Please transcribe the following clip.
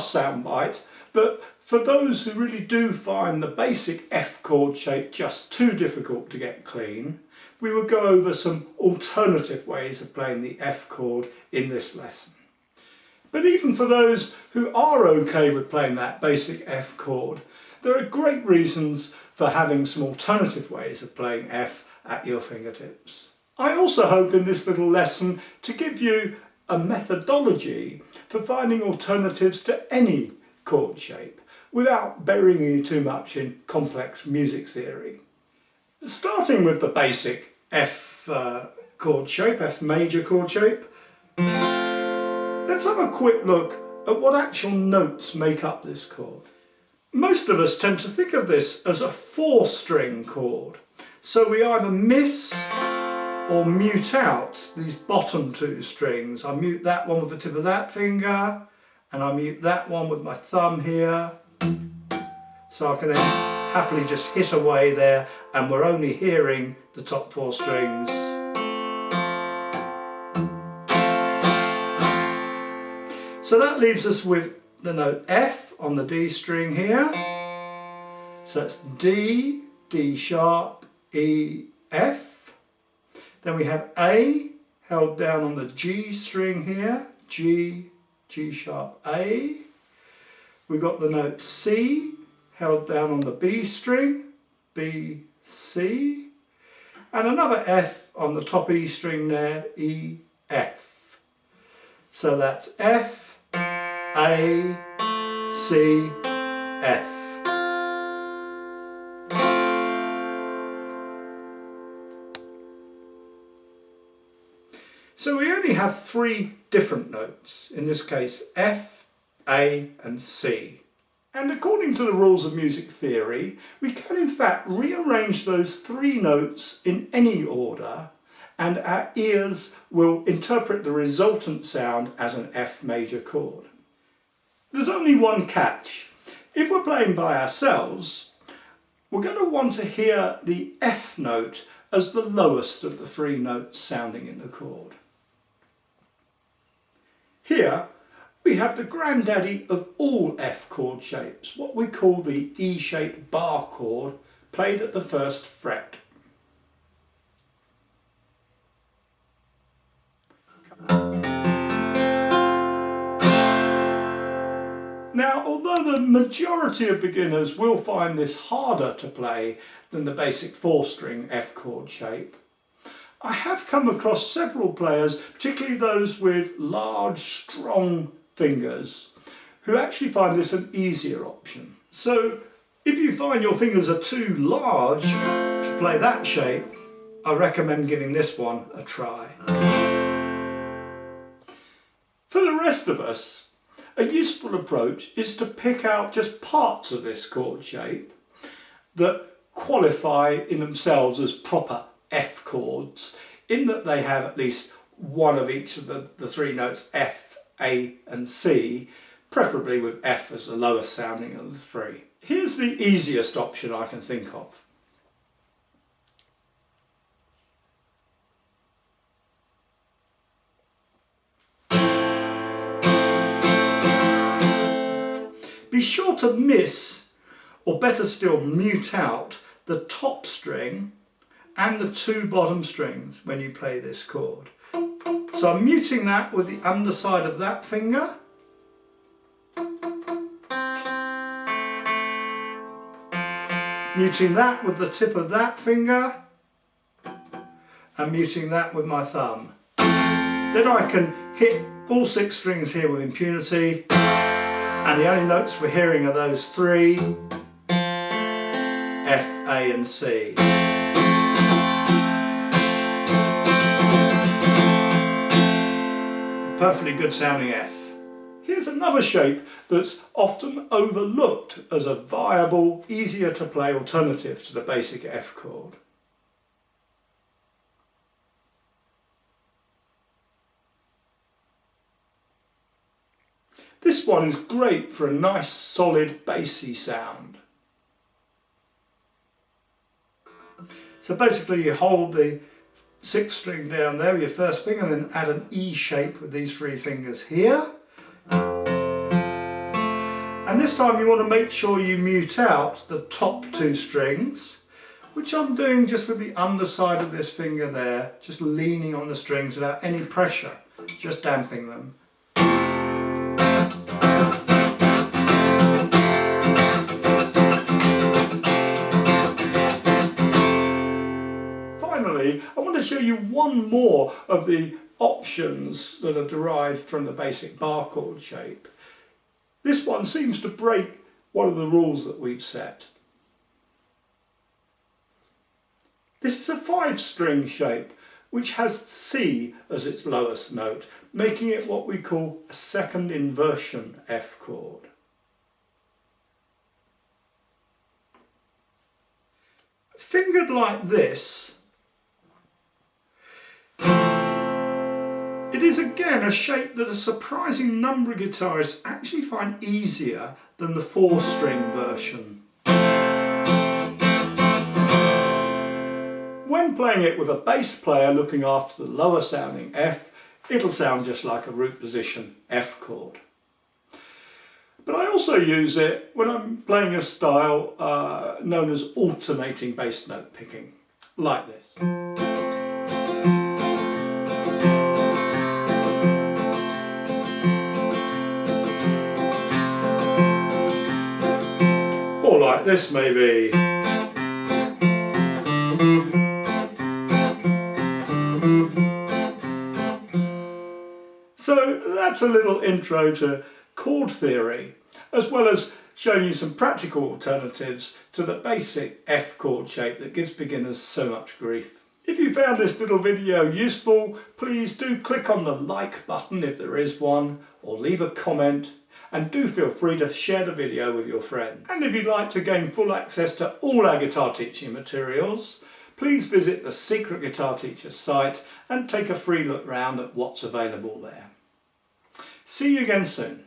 last soundbite that for those who really do find the basic F chord shape just too difficult to get clean, we will go over some alternative ways of playing the F chord in this lesson. But even for those who are okay with playing that basic F chord, there are great reasons for having some alternative ways of playing F at your fingertips. I also hope in this little lesson to give you a methodology for finding alternatives to any chord shape without burying you too much in complex music theory. Starting with the basic F chord shape, F major chord shape, let's have a quick look at what actual notes make up this chord. Most of us tend to think of this as a 4-string chord, so we either miss or mute out these bottom 2 strings. I mute that one with the tip of that finger, and I mute that one with my thumb here, so I can then happily just hit away there, and we're only hearing the top 4 strings. So that leaves us with the note F on the D string here. So that's D, D sharp, E, F. Then we have A held down on the G string here, G, G sharp, A. We've got the note C held down on the B string, B, C. And another F on the top E string there, E, F. So that's F, A, C, F. So we only have 3 different notes, in this case F, A and C. And according to the rules of music theory, we can in fact rearrange those 3 notes in any order, and our ears will interpret the resultant sound as an F major chord. There's only one catch. If we're playing by ourselves, we're going to want to hear the F note as the lowest of the 3 notes sounding in the chord. Here we have the granddaddy of all F chord shapes, what we call the E-shaped bar chord, played at the 1st fret. Now, although the majority of beginners will find this harder to play than the basic 4-string F chord shape, I have come across several players, particularly those with large, strong fingers, who actually find this an easier option. So if you find your fingers are too large to play that shape, I recommend giving this one a try. For the rest of us, a useful approach is to pick out just parts of this chord shape that qualify in themselves as proper F chords, in that they have at least one of each of the 3 notes F, A and C, preferably with F as the lowest sounding of the 3. Here's the easiest option I can think of. Be sure to miss, or better still mute out, the top string and the 2 bottom strings when you play this chord. So I'm muting that with the underside of that finger. Muting that with the tip of that finger. And muting that with my thumb. Then I can hit all 6 strings here with impunity. And the only notes we're hearing are those 3, F, A and C. Perfectly good sounding F. Here's another shape that's often overlooked as a viable, easier to play alternative to the basic F chord. This one is great for a nice solid bassy sound. So basically you hold the 6th string down there with your 1st finger and then add an E shape with these 3 fingers here. And this time you want to make sure you mute out the top two strings, which I'm doing just with the underside of this finger there, just leaning on the strings without any pressure, just damping them. Finally, I want to show you one more of the options that are derived from the basic bar chord shape. This one seems to break one of the rules that we've set. This is a 5-string shape which has C as its lowest note, making it what we call a second inversion F chord. Fingered like this, it is again a shape that a surprising number of guitarists actually find easier than the 4-string version. When playing it with a bass player looking after the lower sounding F, it'll sound just like a root position F chord. But I also use it when I'm playing a style known as alternating bass note picking, like this. Or like this maybe. So that's a little intro to chord theory, as well as showing you some practical alternatives to the basic F chord shape that gives beginners so much grief. If you found this little video useful, please do click on the like button if there is one, or leave a comment, and do feel free to share the video with your friends. And if you'd like to gain full access to all our guitar teaching materials, please visit the Secret Guitar Teacher site and take a free look round at what's available there. See you again soon.